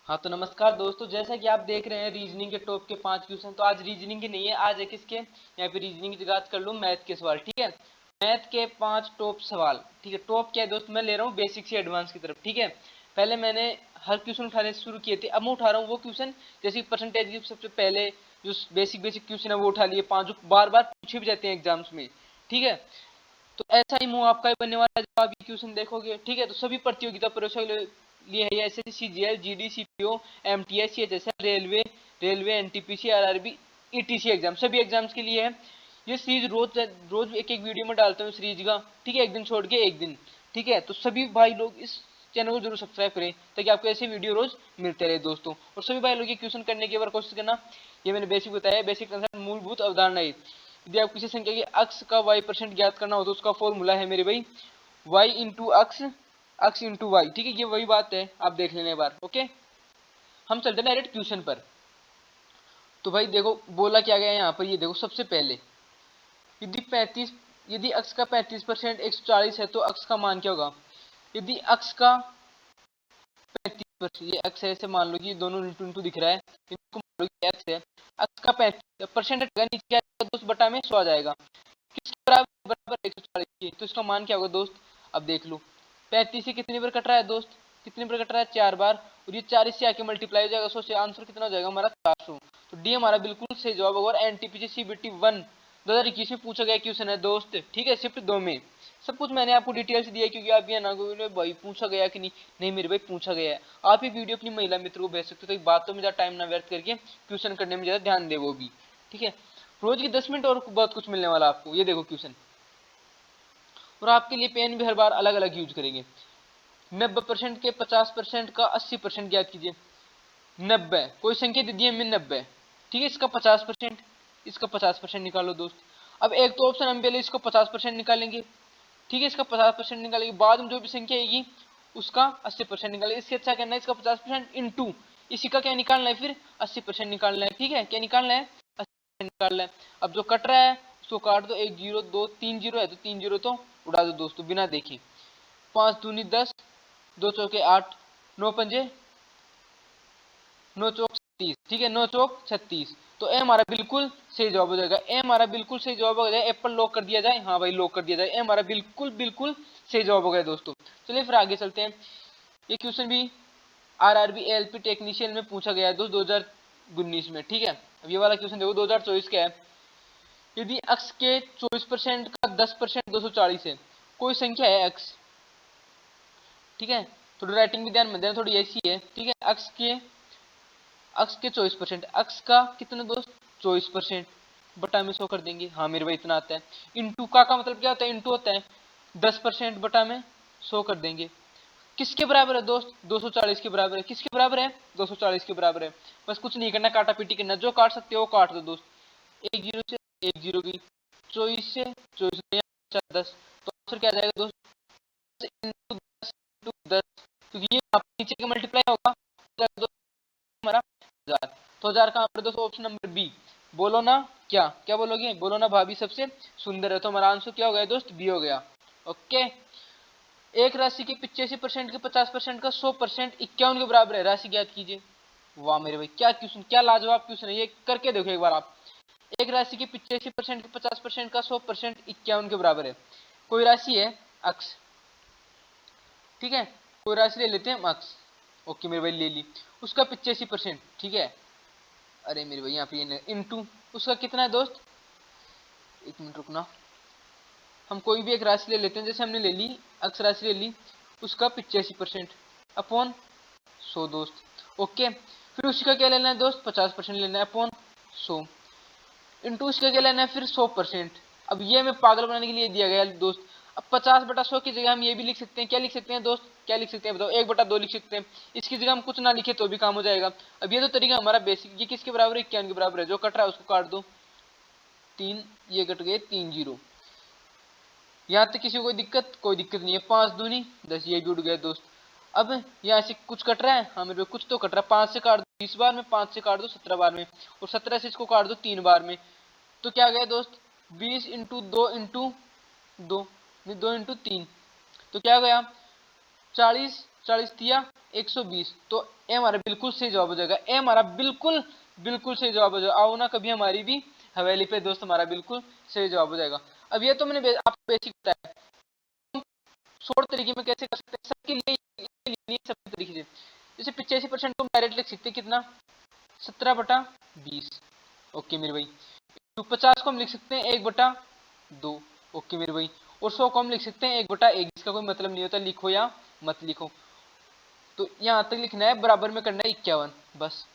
हाँ तो नमस्कार दोस्तों, जैसा कि आप देख रहे हैं रीजनिंग के टॉप के 5 क्वेश्चन। तो आज रीजनिंग के नहीं है, आज है किसके, यहाँ पे रीजनिंग की जगह कर लूँ मैथ के सवाल। ठीक है, मैथ के 5 टॉप सवाल। ठीक है, टॉप क्या है दोस्त, मैं ले रहा हूँ बेसिक से एडवांस की तरफ। ठीक है, पहले मैंने हर क्वेश्चन उठाने से शुरू किए थे, अब मैं उठा रहा हूँ वो क्वेश्चन जैसे परसेंटेज की सबसे पहले जो बेसिक बेसिक क्वेश्चन है वो उठा लिए 5 जो बार बार पूछे भी जाते हैं एग्जाम्स में। ठीक है, तो ऐसा ही मुंह आपका ही बनने वाला है जब आप ये क्वेश्चन देखोगे। ठीक है, तो सभी प्रतियोगिता परीक्षा के लिए है, SSC, GL, GD, CPO, MTS, CHSL, railway, NTPC, RRB, etc exam, सभी एग्जाम्स के लिए है। ये सीरीज रोज रोज एक एक वीडियो में डालता हूँ सीरीज का। ठीक है, एक दिन छोड़ के एक दिन। ठीक है, तो सभी भाई लोग इस चैनल को जरूर सब्सक्राइब करें ताकि आपको ऐसे वीडियो रोज मिलते रहे दोस्तों। और सभी भाई लोग ये क्वेश्चन करने की बार कोशिश करना। ये मैंने बेसिक बताया, बेसिक मूलभूत अवधारणा। यदि आप किसी संख्या के अक्ष का y% ज्ञात करना हो तो उसका फॉर्मूला है मेरे भाई y इंटू अक्ष, अक्ष इंटू वाई। ठीक है, ये वही बात है, आप देख लेना एक बार। ओके, हम चलते हैं डायरेक्ट क्वेश्चन पर। तो भाई देखो बोला क्या गया है यहाँ पर, ये देखो सबसे पहले यदि 35, यदि अक्ष का 35% 140 है तो अक्ष का मान क्या होगा। यदि अक्ष का 35%, ये अक्ष है, ऐसे मान लो कि दोनों इंटू इंटू दिख रहा है, इनको मान लो कि अक्ष है, अक्ष का 35% नीचे क्या आएगा दोस्त, बटा में 100 आ जाएगा। किसके बराबर, बराबर 140 की, तो इसका मान क्या होगा दोस्त। अब देख लो 35 से कितनी बार कट रहा है दोस्त, कितनी बार कट रहा है, 4 बार, और ये 4 इससे आके मल्टीप्लाई हो जाएगा 100 से, आंसर कितना हो जाएगा हमारा 400। तो डी हमारा बिल्कुल सही जवाब होगा। और एनटीपीसी सीबीटी 1 2021 में पूछा गया क्वेश्चन है दोस्त। ठीक है, शिफ्ट 2 में सब कुछ मैंने आपको डिटेल्स दिया, क्योंकि आप ये ना कोई भाई पूछा गया कि नहीं, नहीं मेरे भाई पूछा गया है। आप ही वीडियो अपनी महिला मित्र को भेज सकते हो, तो बातों में ज्यादा टाइम ना व्यर्थ करके क्वेश्चन करने में ज्यादा ध्यान दे वो भी। ठीक है, रोज की 10 मिनट और बहुत कुछ मिलने वाला आपको। ये देखो क्वेश्चन, और आपके लिए पेन भी हर बार अलग अलग यूज करेंगे। 90% के 50% का 80% ज्ञात कीजिए। 90 कोई संख्या दे दी हमें 90। ठीक है, इसका 50%, इसका 50% निकालो दोस्त। अब एक तो ऑप्शन हम पहले इसको 50% निकालेंगे। ठीक है, इसका 50% निकालेंगे, बाद में जो भी संख्या आएगी उसका 80% निकालेंगे। इससे अच्छा करना है इसका 50% इंटू इसी का क्या निकालना है, फिर 80% निकालना है। ठीक है, क्या निकालना है, 80% निकालना है। अब जो कट रहा है उसको काट दो, 1 0 2 3 0 है तो 3 0 तो उड़ा दो दोस्तों बिना देखे। 5 दूनी 10, 2 चौके 8, 9 पंजे 9 चौक 36। ठीक है, 9 चौक 36, तो ए हमारा बिल्कुल सही जवाब हो जाएगा। ए हमारा बिल्कुल सही जवाब हो जाए, एप्पल लॉक कर दिया जाए। हाँ भाई लॉक कर दिया जाए, ए हमारा बिल्कुल बिल्कुल सही जवाब हो गया दोस्तों। चलिए फिर आगे चलते हैं। ये क्वेश्चन भी आरआरबी एलपी टेक्नीशियन में पूछा गया है दोस्त 2019 में। ठीक है, अब ये वाला क्वेश्चन देखो 2024 का है। यदि अक्ष के 24% का 10% 240 है, कोई संख्या है अक्ष। ठीक है, थोड़ी राइटिंग भी ध्यान में देना, थोड़ी ऐसी है। ठीक है, अक्ष के 24%, अक्ष का कितना दोस्त 24%, बटा में 100 कर देंगे। हाँ मेरे भाई इतना आता है। इंटू का मतलब क्या होता है, इंटू होता है 10% बटा में 100 कर देंगे। किसके बराबर है दोस्त, 240 के बराबर है। किसके बराबर है, 240 के बराबर है। बस कुछ नहीं करना, काटा पीटी करना, जो काट सकते हो वो काट दो दोस्त। 1 0 से 1 0 की, 24 से 24 10, तो आंसर क्या आ जाएगा दोस्त, इंटू 10 इंटू 10, क्योंकि ये नीचे का मल्टीप्लाई होगा हमारा 1000। तो 1000 कहाँ पर दोस्तों, ऑप्शन नंबर बी। बोलो ना क्या, क्या बोलोगे, बोलो ना भाभी सबसे सुंदर है, तो हमारा आंसर क्या हो गया दोस्त, बी हो गया। ओके, एक राशि के 85% के 50% का 100% 51 के बराबर है, राशि ज्ञात कीजिए। वाह मेरे भाई क्या क्वेश्चन, क्या लाजवाब क्वेश्चन है, ये करके देखो एक बार आप। एक राशि के 85% के 50% का 100% 51 के बराबर है। कोई राशि है अक्ष। ठीक है, कोई राशि ले लेते हैं हम अक्ष। ओके मेरे भाई ले ली, उसका 85%। ठीक है, अरे मेरे भाई यहाँ पे इंटू उसका कितना है दोस्त, एक मिनट रुकना, हम कोई भी एक राशि ले लेते हैं, जैसे हमने ले ली अक्ष राशि ले ली, उसका 85% अपॉन 100 दोस्त। ओके, फिर उसका क्या लेना है दोस्त, 50% लेना है अपॉन 100, इंटू उसका क्या लेना है फिर 100%। अब ये हमें पागल बनाने के लिए दिया गया दोस्त। अब 50/100 की जगह हम ये भी लिख सकते हैं, क्या लिख सकते हैं दोस्त, क्या लिख सकते हैं बताओ, 1/2 लिख सकते हैं। इसकी जगह हम कुछ ना लिखे तो भी काम हो जाएगा। अब ये तो तरीका हमारा बेसिक, ये किसके बराबर है, 51 के बराबर है। जो कट रहा है उसको काट दो, 3 ये कट गए, 3 0। यहाँ तक किसी को कोई दिक्कत नहीं है। 5 दूनी 10, ये भी उड़ गया दोस्त। अब यहाँ से कुछ कट रहा है, हाँ मेरे कुछ तो कट रहा है। 5 से काट दो 20 बार में, 5 से काट दो 17 बार में, और 17 से इसको काट दो 3 बार में। तो क्या गया दोस्त, 20 इंटू 2 इंटू 2, 2 इंटू 3, तो क्या गया 40 40 दिया 120, तो ए हमारा बिल्कुल सही जवाब हो जाएगा। ए हमारा बिल्कुल बिल्कुल सही जवाब हो जाएगा। आओ ना कभी हमारी भी हवेली पे दोस्त, हमारा बिल्कुल सही जवाब हो जाएगा। अब ये तो मैंने आपको बेसिक बताया, शॉर्ट तरीके में कैसे कर सकते हैं सबके लिए, सबके तरीके से। जैसे 85% को हम डायरेक्ट लिख सकते हैं कितना, 17/20। ओके मेरे भाई। 50 को हम लिख सकते हैं 1/2। ओके मेरे भाई। और 100 को हम लिख सकते हैं 1/1, जिसका कोई मतलब नहीं होता, लिखो या मत लिखो। तो यहाँ तक लिखना है, बराबर में करना है 51, बस।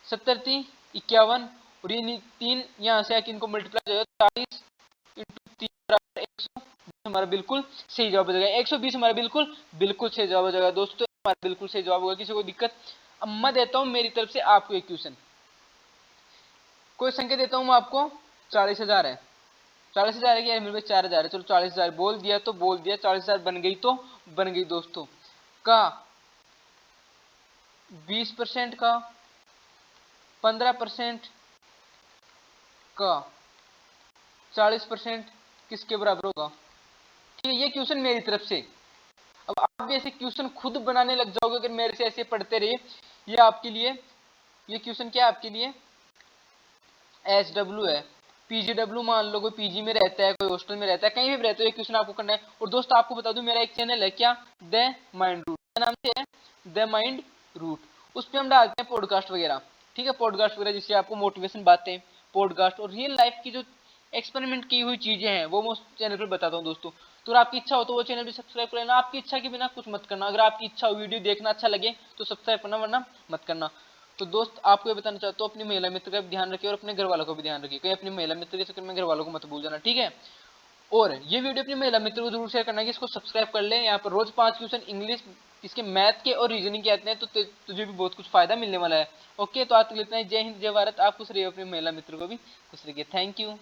70 थी 51, और ये 3 यहाँ से आके इनको मल्टीप्लाई हो जाएगा, 40 इंटू 3 बराबर 100, हमारा बिल्कुल सही जवाब हो जाएगा। 120 हमारा बिल्कुल बिल्कुल सही जवाब हो जाएगा दोस्तों, हमारा बिल्कुल सही जवाब होगा, किसी को दिक्कत। अब मैं देता हूँ मेरी तरफ से आपको एक क्वेश्चन, कोई संख्या देता हूँ मैं आपको, 40,000 है। 40,000 है कि मेरे पास 4,000 है, चलो 40,000 बोल दिया तो बोल दिया, 40,000 बन गई तो बन गई दोस्तों। का 20% का, 15% का, 40% किसके बराबर होगा? ठीक है, ये क्वेश्चन मेरी तरफ से। अब आप भी ऐसे क्वेश्चन खुद बनाने लग जाओगे अगर मेरे से ऐसे पढ़ते रहिए। ये आपके लिए, ये क्वेश्चन क्या है आपके लिए, SW है, PGW मान लो कोई पीजी में रहता है, कोई हॉस्टल में रहता है, कहीं भी रहते हो, ये क्वेश्चन आपको करना है। और दोस्त आपको बता दूं, मेरा एक चैनल है, क्या, द माइंड रूट, क्या नाम से है, द माइंड रूट। उस पर हम डालते हैं पॉडकास्ट वगैरह, ठीक है, पॉडकास्ट वगैरह जिससे आपको मोटिवेशन बातें, पॉडकास्ट और रियल लाइफ की जो एक्सपेरिमेंट की हुई चीजें हैं वो मैं उस चैनल पर बताता हूँ दोस्तों। तो अगर आपकी इच्छा हो तो वो चैनल भी सब्सक्राइब कर लेना, आपकी इच्छा के बिना कुछ मत करना। अगर आपकी इच्छा हो वीडियो देखना अच्छा लगे तो सब्सक्राइब करना, वरना मत करना। तो दोस्त आपको ये बताना चाहता हूँ, अपनी महिला मित्र का भी ध्यान रखिए और अपने घर वालों को भी ध्यान रखिए, कहीं अपनी महिला मित्र के चक्कर में घर वालों को मत भूल जाना, ठीक है। और ये वीडियो अपनी महिला मित्र को जरूर शेयर करना कि इसको सब्सक्राइब कर ले। यहाँ पर रोज 5 क्वेश्चन इंग्लिश, इसके मैथ के और रीजनिंग के आते हैं, तो तुझे भी बहुत कुछ फायदा मिलने वाला है। ओके, तो आज तक इतना ही। जय हिंद, जय भारत। आप खुश रहिए, अपनी महिला मित्र को भी खुश रखिए। Thank you.